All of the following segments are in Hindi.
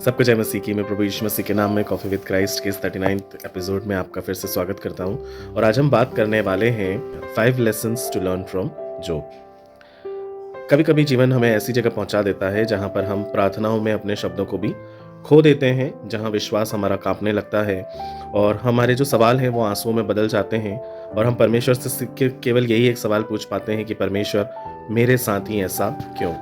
सबको जय मसीह की। मैं प्रभु यीशु मसीह के नाम में कॉफ़ी विद क्राइस्ट के इस 39th एपिसोड में आपका फिर से स्वागत करता हूं। और आज हम बात करने वाले हैं 5 लेसन्स टू लर्न फ्रॉम जोब। कभी कभी जीवन हमें ऐसी जगह पहुंचा देता है जहां पर हम प्रार्थनाओं में अपने शब्दों को भी खो देते हैं, जहां विश्वास हमारा कांपने लगता है और हमारे जो सवाल हैं वो आंसुओं में बदल जाते हैं और हम परमेश्वर से केवल यही एक सवाल पूछ पाते हैं कि परमेश्वर मेरे साथ ही ऐसा क्यों?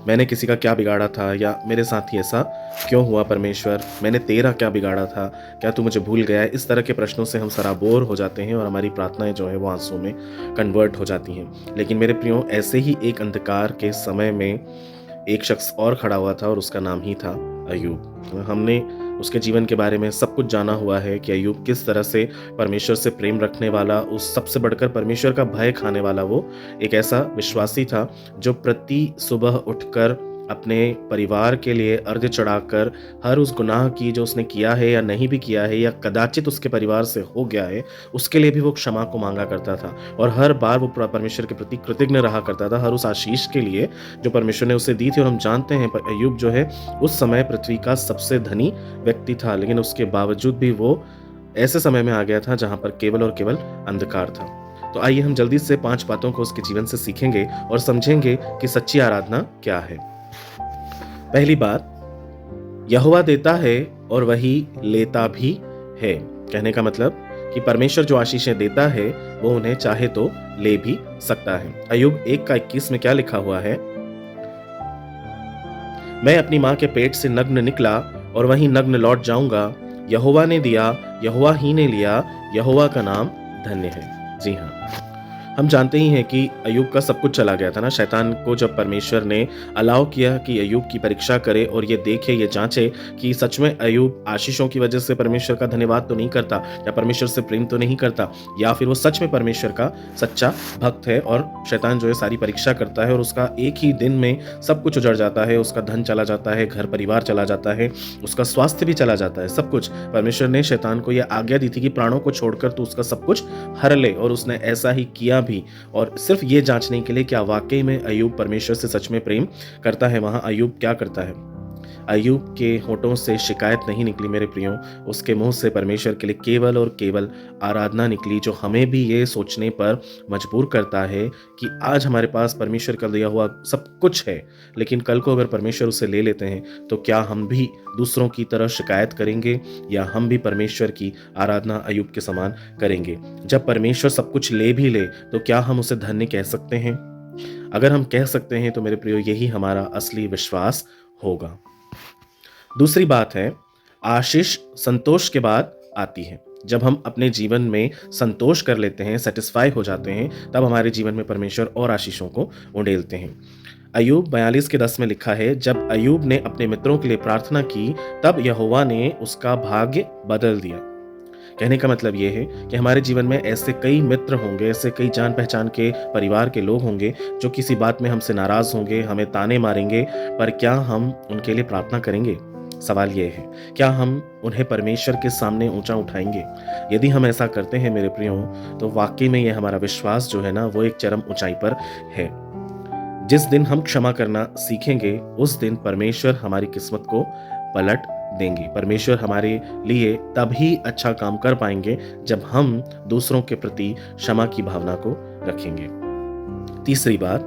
मैंने किसी का क्या बिगाड़ा था, या मेरे साथ ही ऐसा क्यों हुआ परमेश्वर? मैंने तेरा क्या बिगाड़ा था? क्या तू मुझे भूल गया है? इस तरह के प्रश्नों से हम सराबोर हो जाते हैं और हमारी प्रार्थनाएं जो है वो आंसुओं में कन्वर्ट हो जाती हैं। लेकिन मेरे प्रियो, ऐसे ही एक अंधकार के समय में एक शख्स और खड़ा हुआ था और उसका नाम ही था अय्यूब। तो हमने उसके जीवन के बारे में सब कुछ जाना हुआ है कि अय्यूब किस तरह से परमेश्वर से प्रेम रखने वाला, उस सबसे बढ़कर परमेश्वर का भय खाने वाला वो एक ऐसा विश्वासी था जो प्रति सुबह उठकर अपने परिवार के लिए अर्घ्य चढ़ाकर हर उस गुनाह की जो उसने किया है या नहीं भी किया है या कदाचित उसके परिवार से हो गया है, उसके लिए भी वो क्षमा को मांगा करता था और हर बार वो परमेश्वर के प्रति कृतज्ञ रहा करता था, हर उस आशीष के लिए जो परमेश्वर ने उसे दी थी। और हम जानते हैं अय्यूब जो है उस समय पृथ्वी का सबसे धनी व्यक्ति था, लेकिन उसके बावजूद भी वो ऐसे समय में आ गया था जहां पर केवल और केवल अंधकार था। तो आइए हम जल्दी से 5 बातों को उसके जीवन से सीखेंगे और समझेंगे कि सच्ची आराधना क्या है। पहली बात, यहोवा देता है और वही लेता भी है। कहने का मतलब कि परमेश्वर जो आशीषें देता है वो उन्हें चाहे तो ले भी सकता है। अय्यूब 1:21 में क्या लिखा हुआ है? मैं अपनी मां के पेट से नग्न निकला और वहीं नग्न लौट जाऊंगा। यहोवा ने दिया, यहोवा ही ने लिया, यहोवा का नाम धन्य है। जी हाँ, हम जानते ही हैं कि अय्यूब का सब कुछ चला गया था ना। शैतान को जब परमेश्वर ने अलाउ किया कि अय्यूब की परीक्षा करे और ये देखे, ये जांचे कि सच में अय्यूब आशीषों की वजह से परमेश्वर का धन्यवाद तो नहीं करता, या परमेश्वर से प्रेम तो नहीं करता, या फिर वो सच में परमेश्वर का सच्चा भक्त है। और शैतान जो है सारी परीक्षा करता है और उसका एक ही दिन में सब कुछ उजड़ जाता है। उसका धन चला जाता है, घर परिवार चला जाता है, उसका स्वास्थ्य भी चला जाता है, सब कुछ। परमेश्वर ने शैतान को यह आज्ञा दी थी कि प्राणों को छोड़कर तू उसका सब कुछ हर ले, और उसने ऐसा ही किया भी। और सिर्फ ये जांचने के लिए क्या वाकई में अय्यूब परमेश्वर से सच में प्रेम करता है, वहां अय्यूब क्या करता है? अय्यूब के होठों से शिकायत नहीं निकली मेरे प्रियो, उसके मुंह से परमेश्वर के लिए केवल और केवल आराधना निकली, जो हमें भी ये सोचने पर मजबूर करता है कि आज हमारे पास परमेश्वर का दिया हुआ सब कुछ है, लेकिन कल को अगर परमेश्वर उसे ले लेते हैं तो क्या हम भी दूसरों की तरह शिकायत करेंगे, या हम भी परमेश्वर की आराधना अय्यूब के समान करेंगे? जब परमेश्वर सब कुछ ले भी ले तो क्या हम उसे धन्य कह सकते हैं? अगर हम कह सकते हैं तो मेरे प्रियो, यही हमारा असली विश्वास होगा। दूसरी बात है, आशीष संतोष के बाद आती है। जब हम अपने जीवन में संतोष कर लेते हैं, सेटिस्फाई हो जाते हैं, तब हमारे जीवन में परमेश्वर और आशीषों को उंडेलते हैं। अय्यूब 42:10 में लिखा है, जब अय्यूब ने अपने मित्रों के लिए प्रार्थना की तब यहोवा ने उसका भाग्य बदल दिया। कहने का मतलब ये है कि हमारे जीवन में ऐसे कई मित्र होंगे, ऐसे कई जान पहचान के परिवार के लोग होंगे जो किसी बात में हमसे नाराज होंगे, हमें ताने मारेंगे, पर क्या हम उनके लिए प्रार्थना करेंगे? सवाल ये है, क्या हम उन्हें परमेश्वर के सामने ऊंचा उठाएंगे? यदि हम ऐसा करते हैं मेरे प्रियो, तो वाकई में ये हमारा विश्वास जो है ना, वो एक चरम ऊंचाई पर है। जिस दिन हम क्षमा करना सीखेंगे उस दिन परमेश्वर हमारी किस्मत को पलट देंगे। परमेश्वर हमारे लिए तभी अच्छा काम कर पाएंगे जब हम दूसरों के प्रति क्षमा की भावना को रखेंगे। तीसरी बात,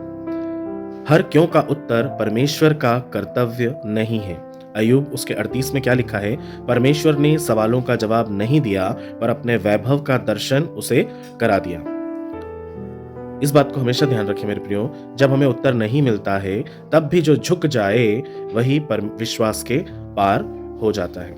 हर क्यों का उत्तर परमेश्वर का कर्तव्य नहीं है। अय्यूब उसके 38 में क्या लिखा है? परमेश्वर ने सवालों का जवाब नहीं दिया, पर अपने वैभव का दर्शन उसे करा दिया। इस बात को हमेशा ध्यान रखें मेरे प्रियो, जब हमें उत्तर नहीं मिलता है तब भी जो झुक जाए वही विश्वास के पार हो जाता है।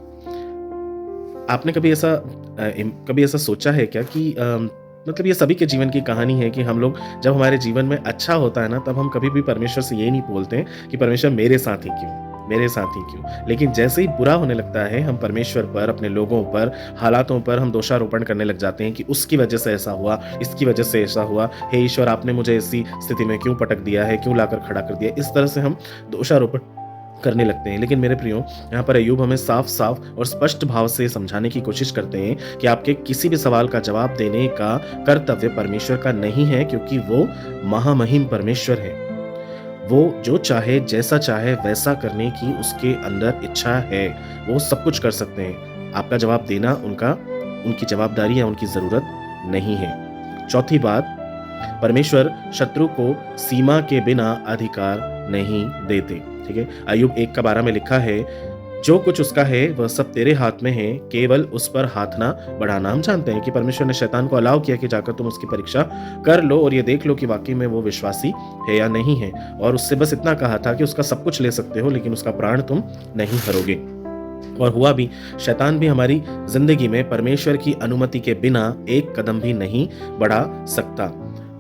आपने कभी ऐसा सोचा है क्या कि मतलब ये सभी के जीवन की कहानी है कि हम लोग जब हमारे जीवन में अच्छा होता है ना, तब हम कभी भी परमेश्वर से ये नहीं बोलते कि परमेश्वर मेरे साथ ही क्यों। लेकिन जैसे ही बुरा होने लगता है, हम परमेश्वर पर, अपने लोगों पर, हालातों पर हम दोषारोपण करने लग जाते हैं कि उसकी वजह से ऐसा हुआ, इसकी वजह से ऐसा हुआ, हे ईश्वर आपने मुझे ऐसी स्थिति में क्यों पटक दिया है, क्यों लाकर खड़ा कर दिया। इस तरह से हम दोषारोपण करने लगते हैं। लेकिन मेरे प्रियो, यहाँ पर अय्यूब हमें साफ साफ और स्पष्ट भाव से समझाने की कोशिश करते हैं कि आपके किसी भी सवाल का जवाब देने का कर्तव्य परमेश्वर का नहीं है, क्योंकि वो महामहिम परमेश्वर है। वो जो चाहे, जैसा चाहे वैसा करने की उसके अंदर इच्छा है, वो सब कुछ कर सकते हैं। आपका जवाब देना उनकी जवाबदारी या उनकी ज़रूरत नहीं है। चौथी बात, परमेश्वर शत्रु को सीमा के बिना अधिकार नहीं देते। ठीक है, अय्यूब 1:12 में लिखा है, जो कुछ उसका है वह सब तेरे हाथ में है, केवल उस पर हाथ ना बढ़ाना। हम जानते हैं कि परमेश्वर ने शैतान को अलाउ किया कि जाकर तुम उसकी परीक्षा कर लो और ये देख लो कि वाकई में वो विश्वासी है या नहीं है, और उससे बस इतना कहा था कि उसका सब कुछ ले सकते हो लेकिन उसका प्राण तुम नहीं हरोगे। और हुआ भी, शैतान भी हमारी जिंदगी में परमेश्वर की अनुमति के बिना एक कदम भी नहीं बढ़ा सकता।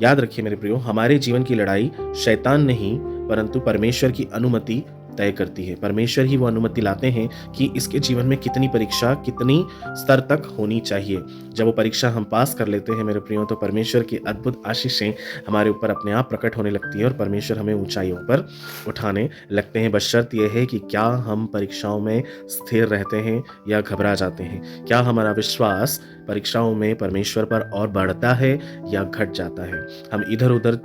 याद रखिए मेरे प्रियो, हमारे जीवन की लड़ाई शैतान नहीं परंतु परमेश्वर की अनुमति तय करती है। परमेश्वर ही वो अनुमति लाते हैं कि इसके जीवन में कितनी परीक्षा कितनी स्तर तक होनी चाहिए। जब वो परीक्षा हम पास कर लेते हैं मेरे प्रियो, तो परमेश्वर की अद्भुत आशीषें हमारे ऊपर अपने आप प्रकट होने लगती है और परमेश्वर हमें ऊंचाइयों पर उठाने लगते हैं। बशर्त यह है कि क्या हम परीक्षाओं में स्थिर रहते हैं या घबरा जाते हैं। क्या हमारा विश्वास परीक्षाओं में परमेश्वर पर और बढ़ता है या घट जाता है। हम इधर उधर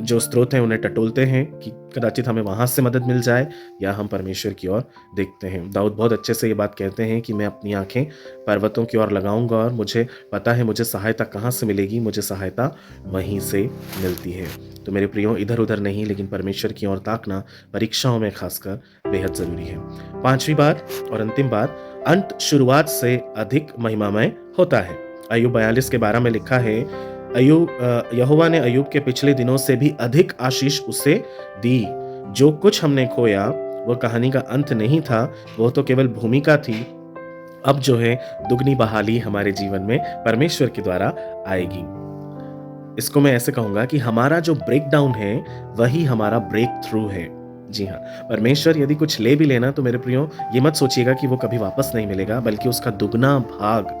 जो स्रोत हैं उन्हें टटोलते हैं कि कदाचित हमें वहां से मदद मिल जाए, या हम परमेश्वर की ओर देखते हैं। दाऊद बहुत अच्छे से ये बात कहते हैं कि मैं अपनी आंखें पर्वतों की ओर लगाऊंगा और मुझे पता है मुझे सहायता कहाँ से मिलेगी, मुझे सहायता वहीं से मिलती है। तो मेरे प्रियो, इधर उधर नहीं लेकिन परमेश्वर की ओर ताकना परीक्षाओं में खासकर बेहद जरूरी है। पांचवी बात और अंतिम बात, अंत शुरुआत से अधिक महिमामय होता है। अय्यूब 42:12 में लिखा है, यहोवा ने अय्यूब के पिछले दिनों से भी अधिक आशीष उसे दी। जो कुछ हमने खोया वो कहानी का अंत नहीं था, वो तो केवल भूमिका थी। अब जो है दुगनी बहाली हमारे जीवन में परमेश्वर के द्वारा आएगी। इसको मैं ऐसे कहूंगा कि हमारा जो ब्रेक डाउन है वही हमारा ब्रेक थ्रू है। जी हाँ, परमेश्वर यदि कुछ ले भी लेना तो मेरे प्रियो ये मत सोचिएगा कि वो कभी वापस नहीं मिलेगा, बल्कि उसका दुगना भाग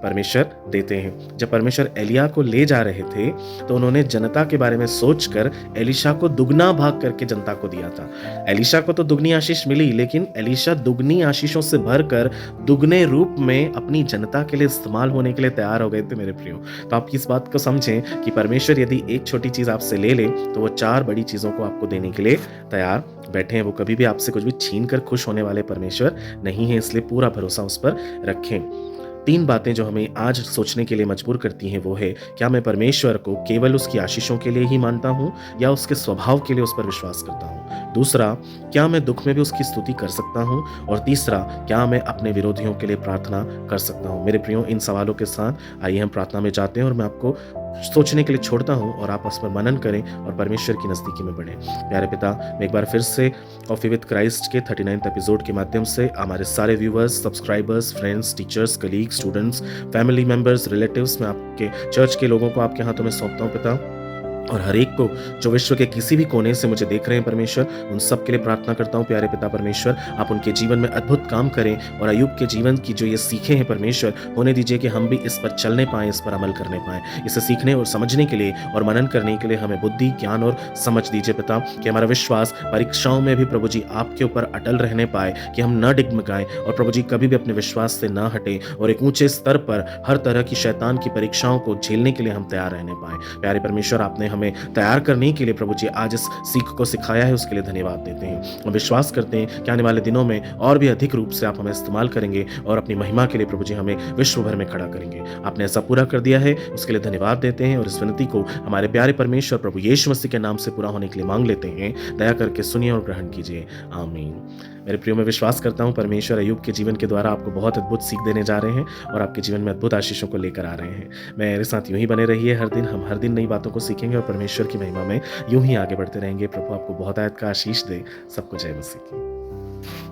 परमेश्वर देते हैं। जब परमेश्वर एलिया को ले जा रहे थे तो उन्होंने जनता के बारे में सोचकर एलीशा को दुगना भाग करके जनता को दिया था। एलीशा को तो दुगनी आशीष मिली, लेकिन एलीशा दुगनी आशीषों से भरकर दुगने रूप में अपनी जनता के लिए इस्तेमाल होने के लिए तैयार हो गए थे मेरे प्रियो। तो आप इस बात को समझें कि परमेश्वर यदि एक छोटी चीज आपसे ले ले तो वो 4 बड़ी चीजों को आपको देने के लिए तैयार बैठे हैं। वो कभी भी आपसे कुछ भी छीन कर खुश होने वाले परमेश्वर नहीं है, इसलिए पूरा भरोसा उस पर रखें। 3 बातें जो हमें आज सोचने के लिए मजबूर करती हैं वो है, क्या मैं परमेश्वर को केवल उसकी आशीषों के लिए ही मानता हूं या उसके स्वभाव के लिए उस पर विश्वास करता हूं। दूसरा, क्या मैं दुख में भी उसकी स्तुति कर सकता हूं। और तीसरा, क्या मैं अपने विरोधियों के लिए प्रार्थना कर सकता हूं। मेरे प्रियो, इन सवालों के साथ आइए हम प्रार्थना में जाते हैं और मैं आपको सोचने के लिए छोड़ता हूं और आप उस पर मनन करें और परमेश्वर की नजदीकी में बढ़ें। प्यारे पिता, मैं एक बार फिर से कॉफी विद क्राइस्ट के 39th एपिसोड के माध्यम से हमारे सारे viewers, subscribers, friends, teachers, colleagues, students, family members, relatives, मैं आपके चर्च के लोगों को आपके हाथों में सौंपता हूं पिता। और हर एक को जो विश्व के किसी भी कोने से मुझे देख रहे हैं परमेश्वर, उन सब के लिए प्रार्थना करता हूँ प्यारे पिता परमेश्वर, आप उनके जीवन में अद्भुत काम करें और अय्यूब के जीवन की जो ये सीखे हैं परमेश्वर, होने दीजिए कि हम भी इस पर चलने पाएं, इस पर अमल करने पाएं। इसे सीखने और समझने के लिए और मनन करने के लिए हमें बुद्धि, ज्ञान और समझ दीजिए पिता, कि हमारा विश्वास परीक्षाओं में भी प्रभु जी आपके ऊपर अटल रहने पाए, कि हम न डिगमगाएं और प्रभु जी कभी भी अपने विश्वास से न हटे और एक ऊंचे स्तर पर हर तरह की शैतान की परीक्षाओं को झेलने के लिए हम तैयार रहने पाए। प्यारे परमेश्वर, आपने हमें तैयार करने के लिए प्रभु जी आज इस सीख को सिखाया है, उसके लिए धन्यवाद देते हैं। हम विश्वास करते हैं कि आने वाले दिनों में और भी अधिक रूप से आप हमें इस्तेमाल करेंगे और अपनी महिमा के लिए प्रभु जी हमें विश्व भर में खड़ा करेंगे। आपने ऐसा पूरा कर दिया है, उसके लिए धन्यवाद देते हैं और इस विनती को हमारे प्यारे परमेश्वर प्रभु यीशु मसीह के नाम से पूरा होने के लिए मांग लेते हैं। दया करके सुनिए और ग्रहण कीजिए, आमीन। मेरे प्रियो, मैं विश्वास करता हूं परमेश्वर अय्यूब के जीवन के द्वारा आपको बहुत अद्भुत सीख देने जा रहे हैं और आपके जीवन में अद्भुत आशीषों को लेकर आ रहे हैं। मेरे साथ यूं ही बने रहिए, हम हर दिन नई बातों को सीखेंगे और परमेश्वर की महिमा में यूं ही आगे बढ़ते रहेंगे। प्रभु आपको बहुत आयत का आशीष दे। सबको जय मसीह की।